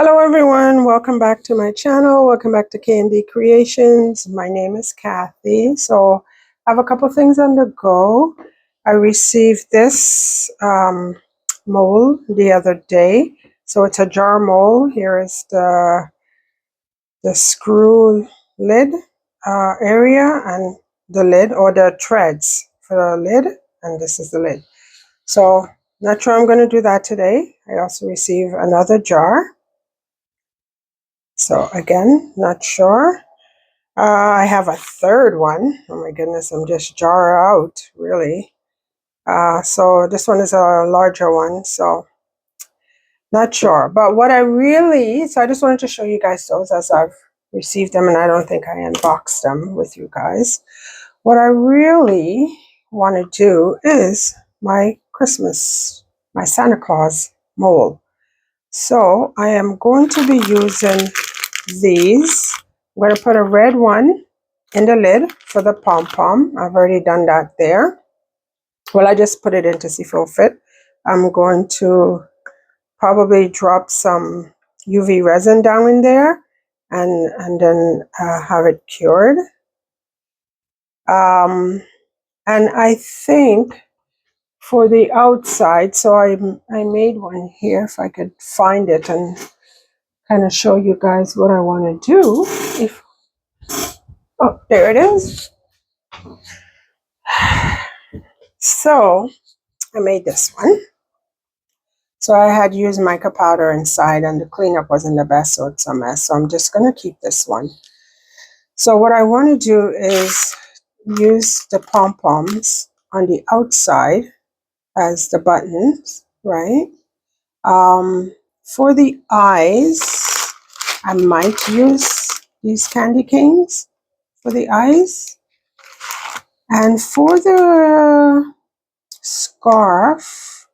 Hello everyone, welcome back to my channel. Welcome back to Kndcreations. Creations. My name is Kathy. So I have a couple things on the go. I received this mold the other day. So it's a jar mold. Here is the screw lid area and the lid, or the threads for the lid, and this is the lid. So not sure I'm going to do that today. I also received another jar. So again, not sure. I have a third one. Oh my goodness, I'm just jar out, really. So this one is a larger one, so not sure. But what so I just wanted to show you guys those as I've received them, and I don't think I unboxed them with you guys. What I really want to do is my Santa Claus mold. So I am going to be using these. I'm going to put a red one in the lid for the pom-pom. I've already done that there. Well, I just put it in to see if it'll fit. I'm going to probably drop some UV resin down in there and then have it cured. And I think for the outside, so I made one here if I could find it and kind of show you guys what I want to do. Oh, there it is. So I made this one. So I had used mica powder inside and the cleanup wasn't the best, so it's a mess. So I'm just going to keep this one. So what I want to do is use the pom-poms on the outside as the buttons, right? For the eyes, I might use these candy canes for the eyes. And for the scarf,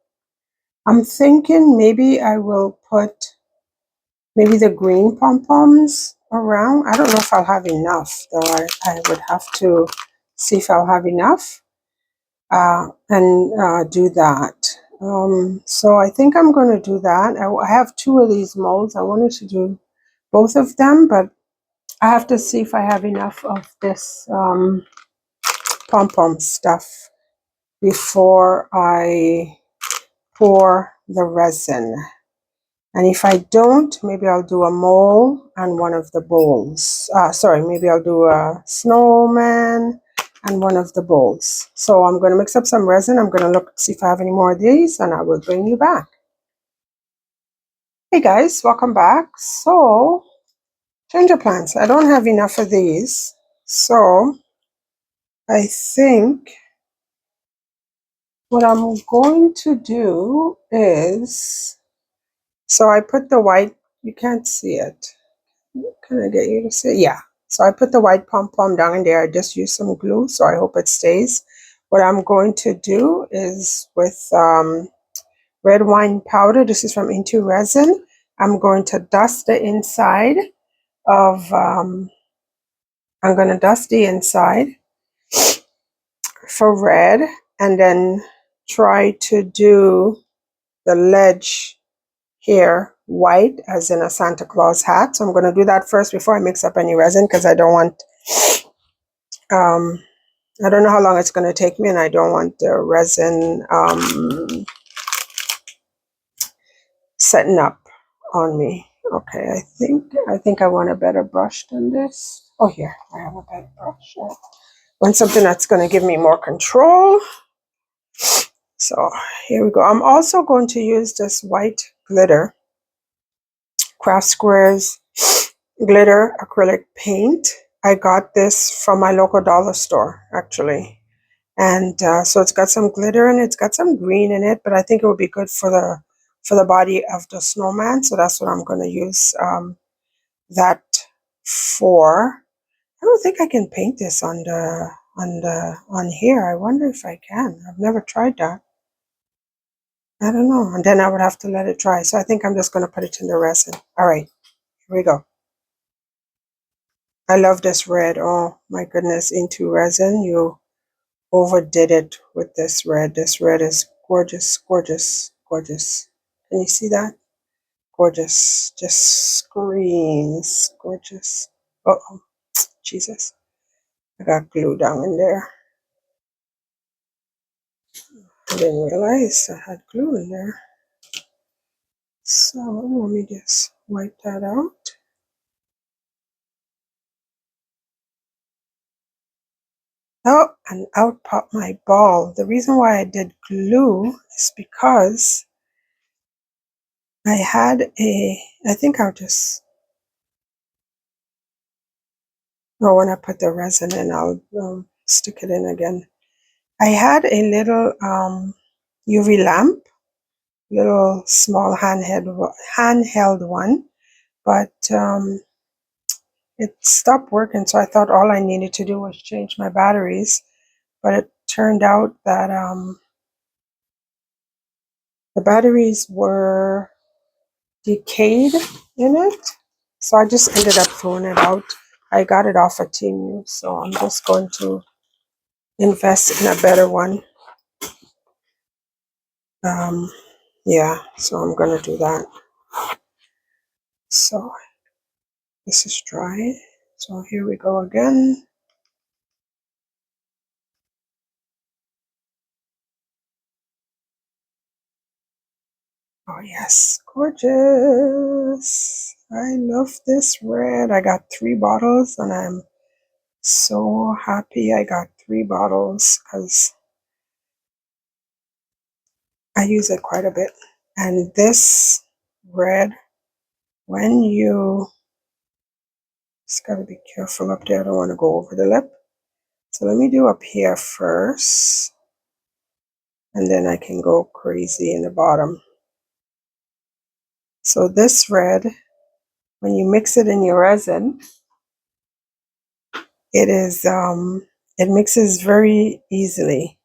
I'm thinking maybe I will put maybe the green pom-poms around. I don't know if I'll have enough, though. I would have to see if I'll have enough and do that. So I think I'm going to do that. I have two of these molds. I wanted to do both of them, but I have to see if I have enough of this pom-pom stuff before I pour the resin. And if I don't, maybe I'll do a mole and one of the bowls. Maybe I'll do a snowman and one of the bowls. So I'm going to mix up some resin. I'm going to look, see if I have any more of these, and I will bring you back. Hey guys, welcome back. So, change of plans. I don't have enough of these. So, I think what I'm going to do is, so I put the white, you can't see it. Can I get you to see? Yeah. So I put the white pom-pom down in there. I just used some glue, so I hope it stays. What I'm going to do is with red wine powder. This is from Kndcreationskathy. I'm going to dust the inside of, I'm going to dust the inside for red, and then try to do the ledge here white, as in a Santa Claus hat. So I'm going to do that first before I mix up any resin, because I don't want I don't know how long it's going to take me, and I don't want the resin setting up on me. Okay, I think I want a better brush than this. Oh, here, I have a better brush. I want something that's going to give me more control. So here we go. I'm also going to use this white glitter, Craft Squares glitter acrylic paint. I got this from my local dollar store, actually. And so it's got some glitter and it's got some green in it, but I think it would be good for the body of the snowman. So that's what I'm going to use that for. I don't think I can paint this on here. I wonder if I can. I've never tried that. I don't know. And then I would have to let it dry. So I think I'm just going to put it in the resin. All right, here we go. I love this red. Oh my goodness, Kndcreationskathy. You overdid it with this red. This red is gorgeous, gorgeous, gorgeous. Can you see that? gorgeous. Just screams gorgeous. Uh-oh, Jesus. I got glue down in there. I didn't realize I had glue in there. So let me just wipe that out. Oh, and out popped my ball. The reason why I did glue is because I had I think I'll just, oh, when I put the resin in, I'll stick it in again. I had a little UV lamp, little small handheld one, but it stopped working, so I thought all I needed to do was change my batteries, but it turned out that the batteries were decayed in it, so I just ended up throwing it out. I got it off of Temu, so I'm just going to invest in a better one. Yeah, so I'm gonna do that. So this is dry, so here we go again. Oh yes, gorgeous. I love this red. I got 3 bottles and I'm so happy I got 3 bottles because I use it quite a bit. And this red, when you just gotta be careful up there, I don't want to go over the lip. So let me do up here first, and then I can go crazy in the bottom. So this red, when you mix it in your resin, it mixes very easily.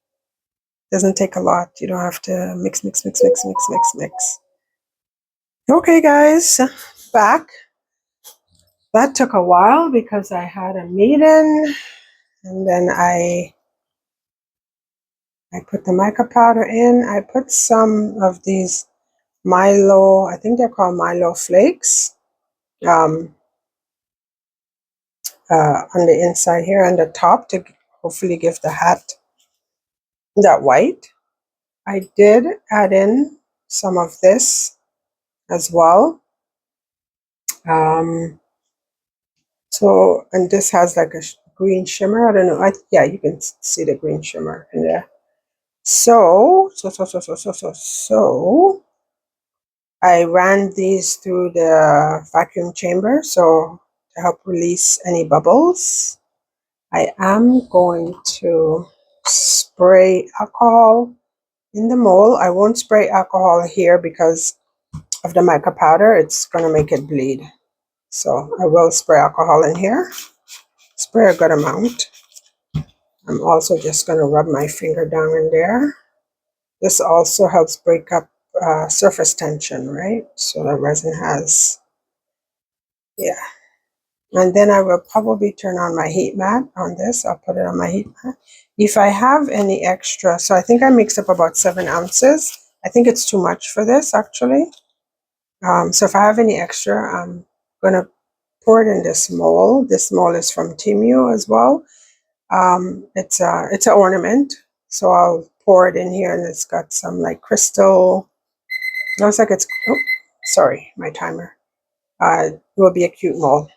Doesn't take a lot. You don't have to mix. Okay guys, back. That took a while because I had a meeting, and then I put the mica powder in. I put some of these Milo, I think they're called Milo flakes, on the inside here and the top to hopefully give the hat that white. I did add in some of this as well. So, and this has like a green shimmer. I don't know. Yeah, you can see the green shimmer in there. So I ran these through the vacuum chamber, so to help release any bubbles. I am going to spray alcohol in the mold. I won't spray alcohol here because of the mica powder. It's going to make it bleed. So I will spray alcohol in here. Spray a good amount. I'm also just going to rub my finger down in there. This also helps break up surface tension, right? So the resin has, yeah. And then I will probably turn on my heat mat on this. I'll put it on my heat mat. If I have any extra, so I think I mixed up about 7 ounces. I think it's too much for this actually. So if I have any extra, I'm going to pour it in this mold. This mold is from Temu as well. It's an ornament. So I'll pour it in here, and it's got some like crystal. Looks like it's, oh, sorry, my timer. It will be a cute mold.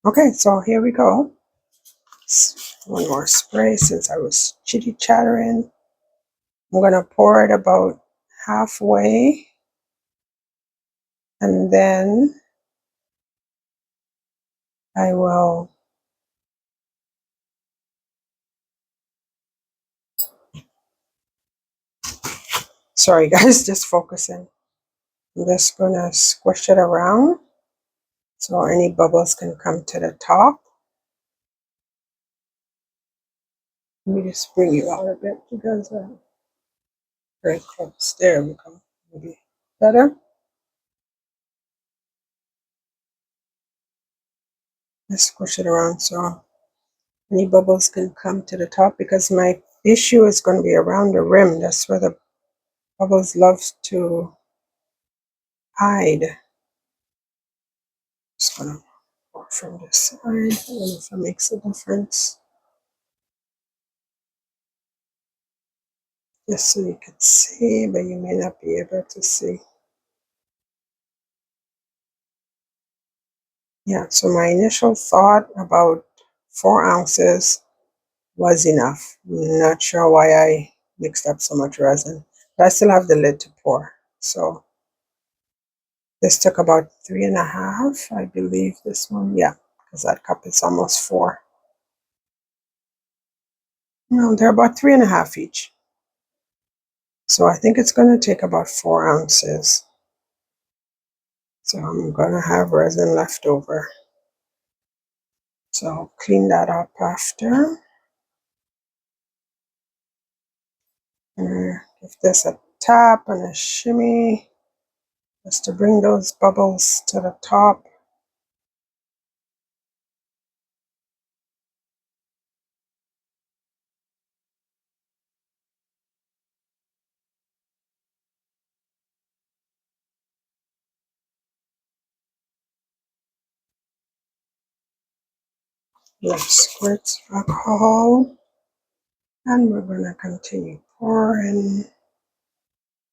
Okay, so here we go. One more spray since I was chitty-chattering. I'm going to pour it about halfway, and then I will sorry guys, just focusing. I'm just going to squish it around so any bubbles can come to the top. Let me just bring you out a bit because very close. There we go. Maybe better. Just squish it around so any bubbles can come to the top, because my issue is going to be around the rim. That's where the bubbles love to hide. Just gonna pour from this side. I don't know if it makes a difference. Just so you can see, but you may not be able to see. Yeah, so my initial thought about 4 ounces was enough. Not sure why I mixed up so much resin, but I still have the lid to pour. So this took about 3.5, I believe this one. Yeah, because that cup is almost 4. No, they're about 3.5 each. So I think it's going to take about 4 ounces. So I'm going to have resin left over. So I'll clean that up after. And give this a tap and a shimmy just to bring those bubbles to the top. Let's squirt alcohol, and we're going to continue pouring.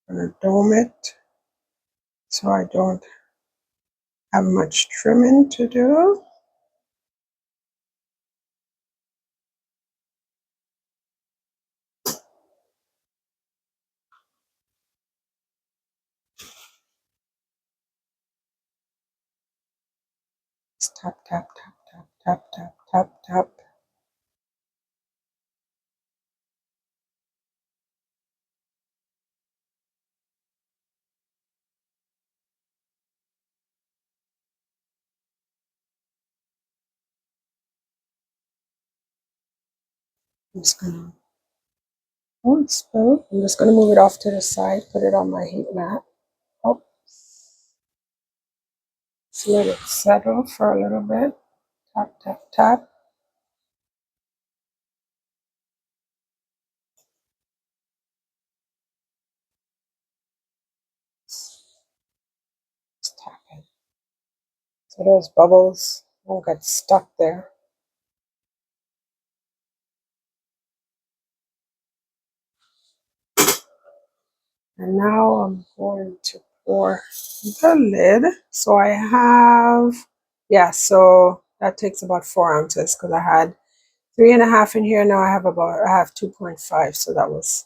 I'm going to dome it so I don't have much trimming to do. Just tap, tap, tap, tap, tap, tap, tap, tap. I'm just going to, oh, it's spilled. I'm just going to move it off to the side, put it on my heat mat. Oh, just let it settle for a little bit. Tap, tap, tap. Just tap it. So those bubbles won't get stuck there. And now I'm going to pour the lid. So I have, yeah, so that takes about 4 ounces because I had 3.5 in here. Now I have 2.5. So that was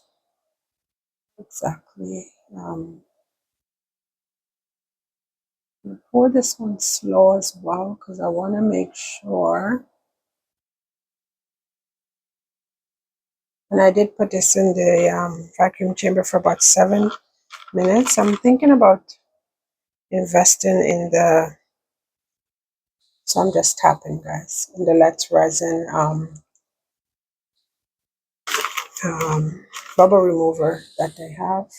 exactly, pour this one slow as well because I want to make sure. And I did put this in the vacuum chamber for about 7 minutes. I'm thinking about investing in the, so I'm just tapping, guys, in the Let's Resin bubble remover that they have.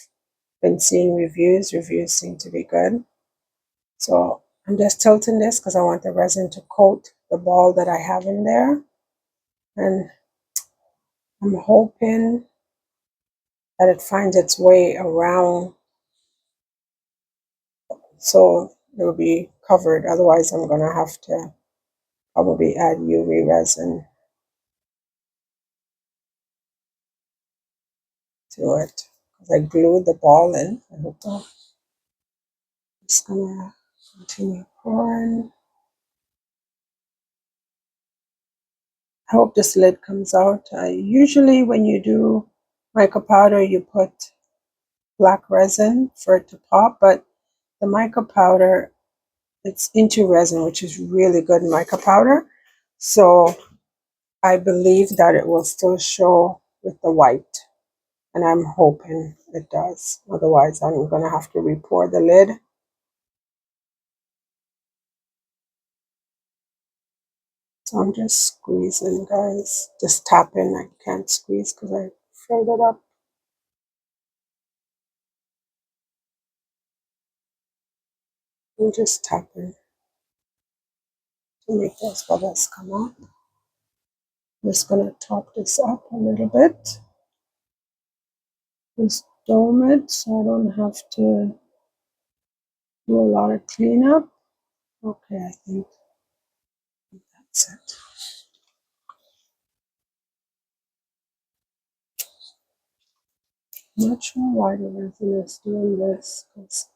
Been seeing reviews. Reviews seem to be good. So I'm just tilting this because I want the resin to coat the ball that I have in there. And I'm hoping that it finds its way around so it will be covered. Otherwise, I'm going to have to probably add UV resin to it because I glued the ball in. I hope I'm just going to continue pouring. I hope this lid comes out. Usually when you do mica powder, you put black resin for it to pop, but the mica powder, it's into resin, which is really good mica powder. So I believe that it will still show with the white, and I'm hoping it does. Otherwise, I'm going to have to re-pour the lid. So I'm just squeezing, guys. Just tapping. I can't squeeze because I filled it up. I'm just tapping to make those bubbles come up. I'm just going to top this up a little bit. Just dome it so I don't have to do a lot of cleanup. Okay, I think that's it. I'm not sure why the resin is doing this, because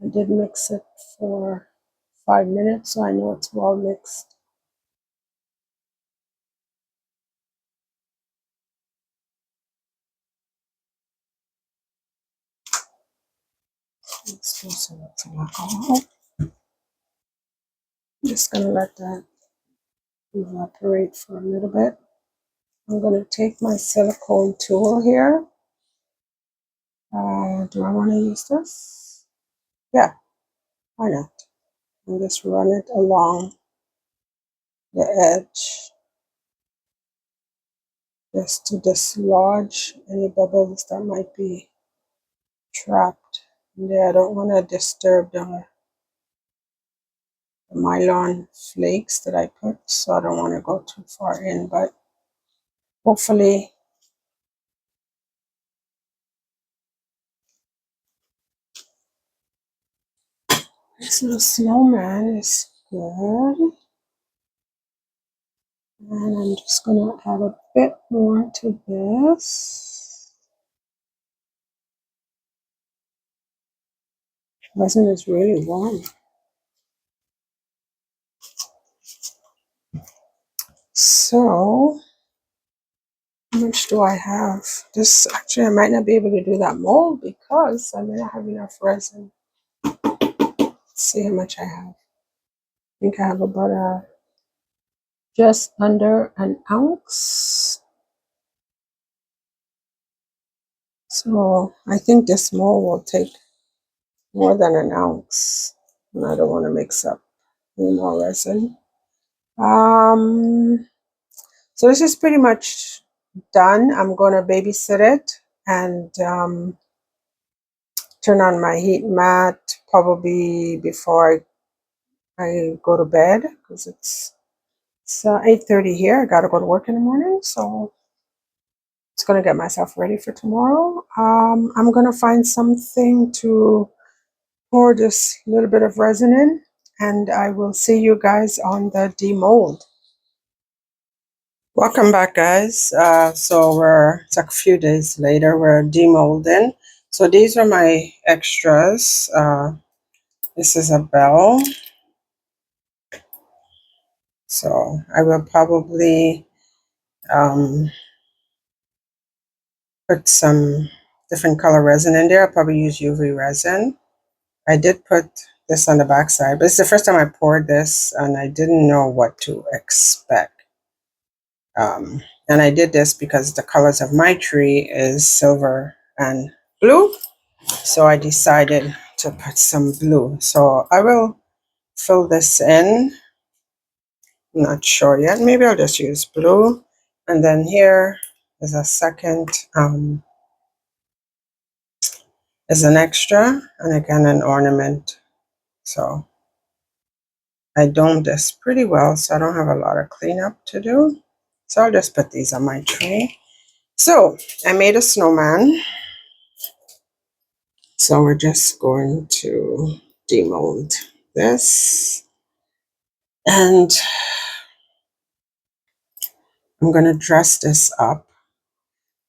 I did mix it for 5 minutes, so I know it's well mixed. Let's do some alcohol. I'm just going to let that evaporate for a little bit. I'm going to take my silicone tool here. Do I want to use this? Yeah, why not? And just run it along the edge, just to dislodge any bubbles that might be trapped in there. I don't want to disturb the nylon flakes that I put, so I don't want to go too far in, but hopefully this little snowman is good. And I'm just going to add a bit more to this. Resin is really warm. So, how much do I have? This, actually, I might not be able to do that mold because I may not have enough resin. Let's see how much I have. I think I have about just under an ounce. So I think this mold will take more than an ounce. And I don't want to mix up any more resin. So this is pretty much done. I'm going to babysit it and turn on my heat mat probably before I go to bed, because it's 8:30 here. I got to go to work in the morning, so it's going to get myself ready for tomorrow. I'm going to find something to pour this little bit of resin in, and I will see you guys on the demold. Welcome back, guys. So it's like a few days later, we're demolding. So these are my extras. This is a bell. So I will probably put some different color resin in there. I'll probably use UV resin. I did put this on the back side, but it's the first time I poured this and I didn't know what to expect. And I did this because the colors of my tree is silver and blue. So I decided to put some blue. So I will fill this in. I'm not sure yet. Maybe I'll just use blue. And then here is a second, is an extra, and again an ornament. So I domed this pretty well, so I don't have a lot of cleanup to do. So I'll just put these on my tree. So I made a snowman. So we're just going to demold this. And I'm going to dress this up.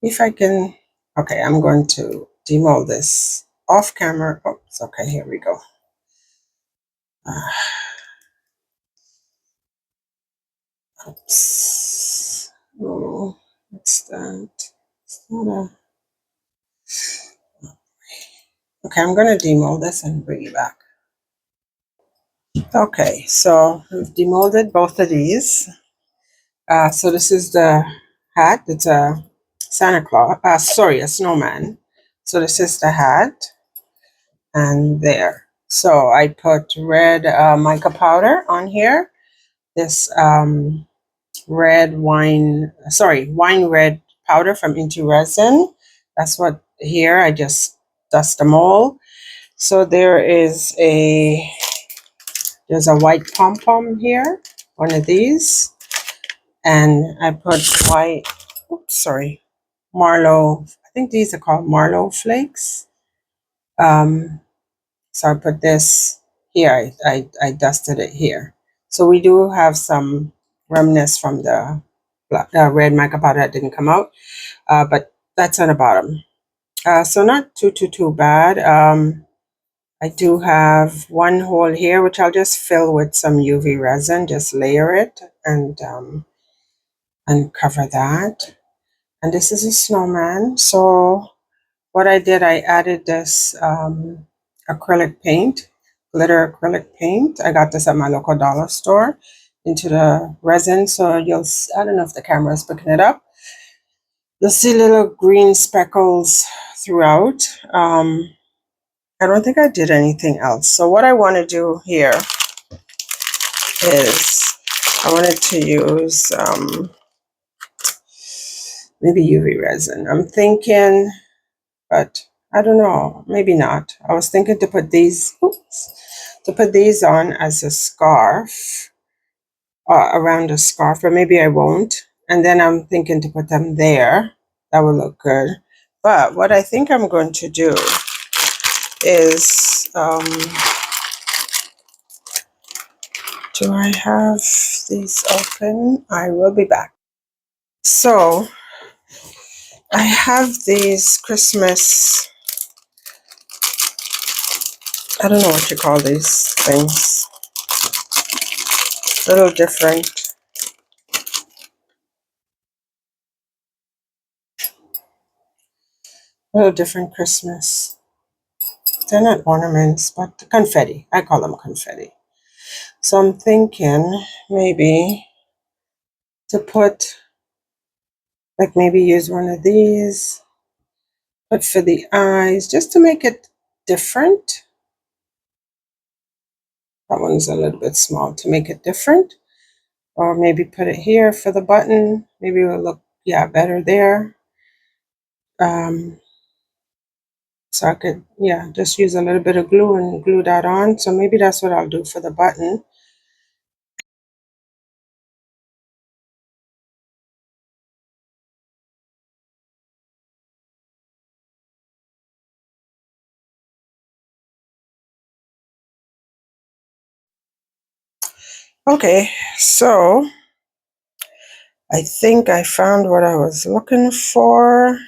If I can, okay, I'm going to demold this off camera. Oops, okay, here we go. Oops. Oh, what's that? It's not a... Okay, I'm going to demold this and bring it back. Okay, so we've demolded both of these. So this is the hat. It's a Santa Claus. Sorry, a snowman. So this is the hat. And there. So I put red mica powder on here. This wine red powder from Into Resin. That's what here, I just dust them all. So there's a white pom-pom here, one of these. And I put white, oops, sorry, Marlow, I think these are called Marlow flakes. So I put this here. I dusted it here. So we do have some remnants from the red mica powder that didn't come out, but that's on the bottom. So not too bad. I do have one hole here, which I'll just fill with some UV resin, just layer it and cover that. And this is a snowman. So what I did, I added this acrylic paint, glitter acrylic paint. I got this at my local dollar store into the resin. So you'll, I don't know if the camera is picking it up. You'll see little green speckles throughout. I don't think I did anything else. So what I want to do here is I wanted to use maybe UV resin. I'm thinking, but I don't know, maybe not. I was thinking to put these, on as a scarf, around a scarf, but maybe I won't. And then I'm thinking to put them there. That would look good. But what I think I'm going to do is, do I have these open? I will be back. So I have these Christmas, I don't know what you call these things, little different Christmas. They're not ornaments, but confetti. I call them confetti. So I'm thinking maybe to put, like maybe use one of these, but for the eyes, just to make it different. That one's a little bit small, to make it different. Or maybe put it here for the button. Maybe it will look, yeah, better there. So I could, yeah, just use a little bit of glue and glue that on. So maybe that's what I'll do for the button. Okay, so I think I found what I was looking for.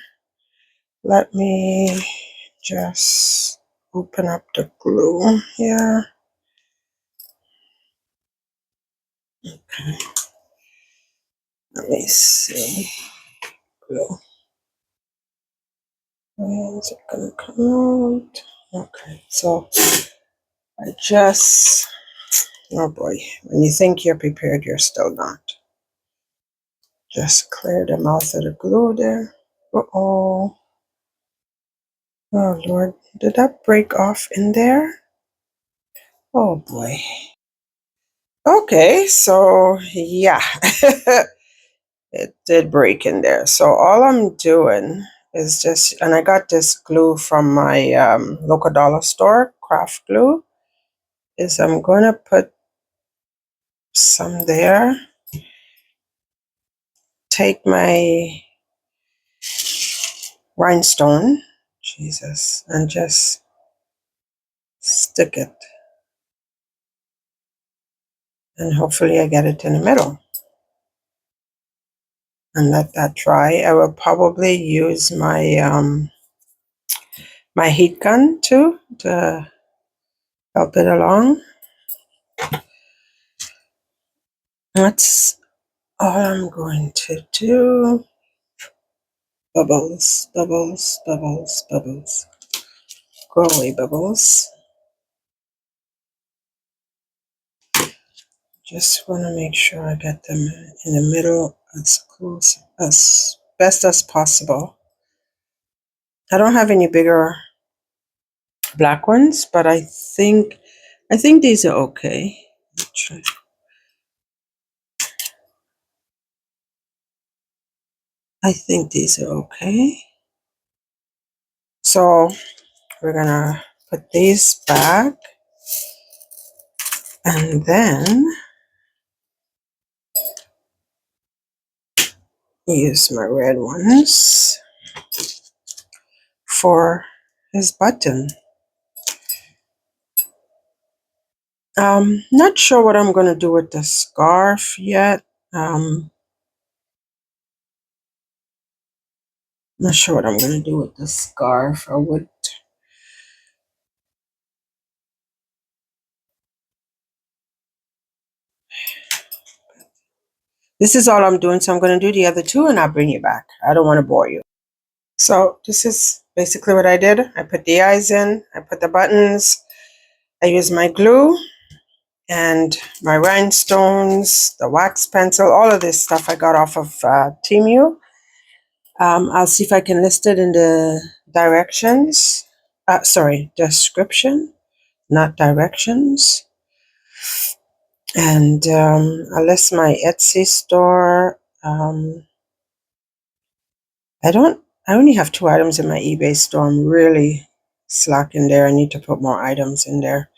Let me just open up the glue here. Okay. Let me see. Glue. Is it gonna come out? Okay, so I just, oh boy, when you think you're prepared, you're still not. Just clear the mouth of the glue there. Uh-oh. Oh Lord, did that break off in there? Oh boy. Okay, so yeah, it did break in there. So all I'm doing is just, and I got this glue from my local dollar store, craft glue, is I'm going to put some there. Take my rhinestone, Jesus, and just stick it. And hopefully I get it in the middle. And let that dry. I will probably use my my heat gun too to help it along. That's all I'm going to do. Bubbles, bubbles, bubbles, bubbles. Go away, bubbles. Just want to make sure I get them in the middle as close as best as possible. I don't have any bigger black ones, but I think these are okay. I think these are okay. So we're gonna put these back, and then use my red ones for his button. Not sure what I'm going to do with the scarf yet. Not sure what I'm going to do with the scarf. I would. This is all I'm doing, so I'm going to do the other two and I'll bring you back. I don't want to bore you. So this is basically what I did. I put the eyes in, I put the buttons, I used my glue and my rhinestones, the wax pencil, all of this stuff I got off of Temu. I'll see if I can list it in the directions. Sorry, description, not directions. And I'll list my Etsy store. I only have 2 items in my eBay store. I'm really slacking there. I need to put more items in there.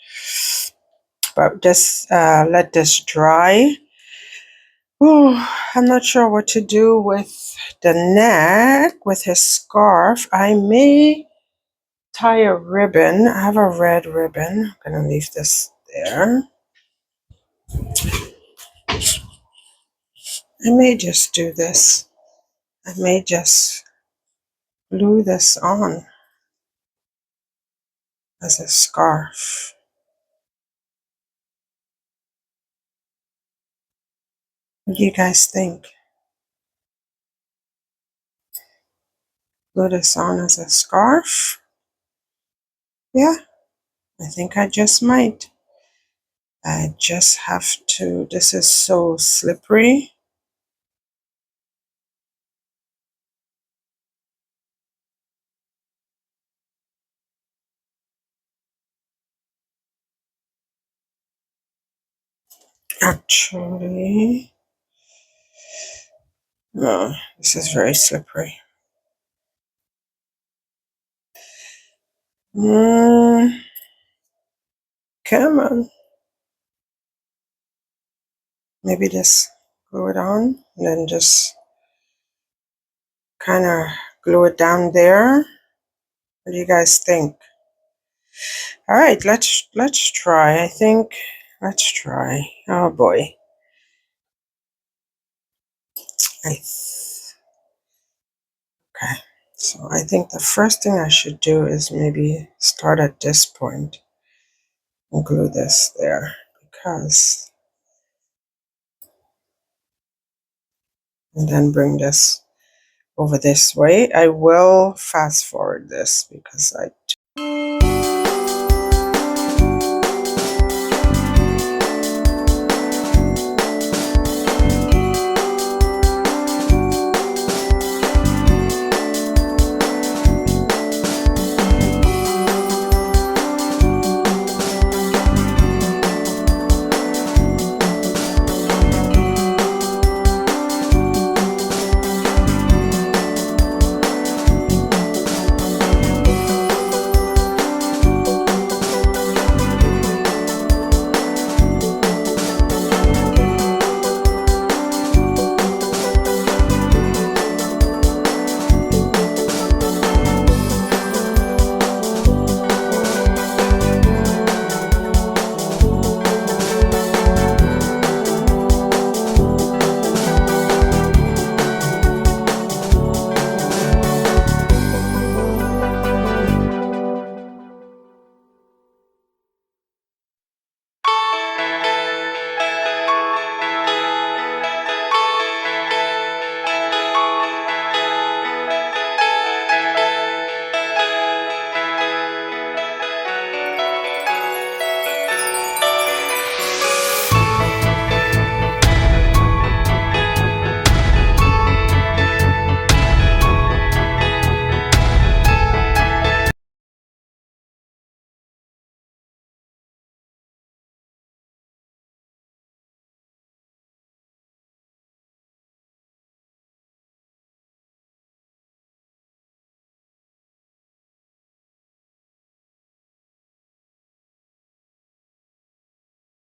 But just let this dry. Oh, I'm not sure what to do with the neck, with his scarf. I may tie a ribbon. I have a red ribbon. I'm going to leave this there. I may just do this. I may just glue this on as a scarf. What do you guys think? Glue this on as a scarf? Yeah, I think I just might. I just have to. This is so slippery. Actually, no, this is very slippery. Come on. Maybe just glue it on and then just kind of glue it down there. What do you guys think? All right, let's try. I think let's try. Oh boy. Okay. So I think the first thing I should do is maybe start at this point and glue this there because, and then bring this over this way. I will fast forward this because I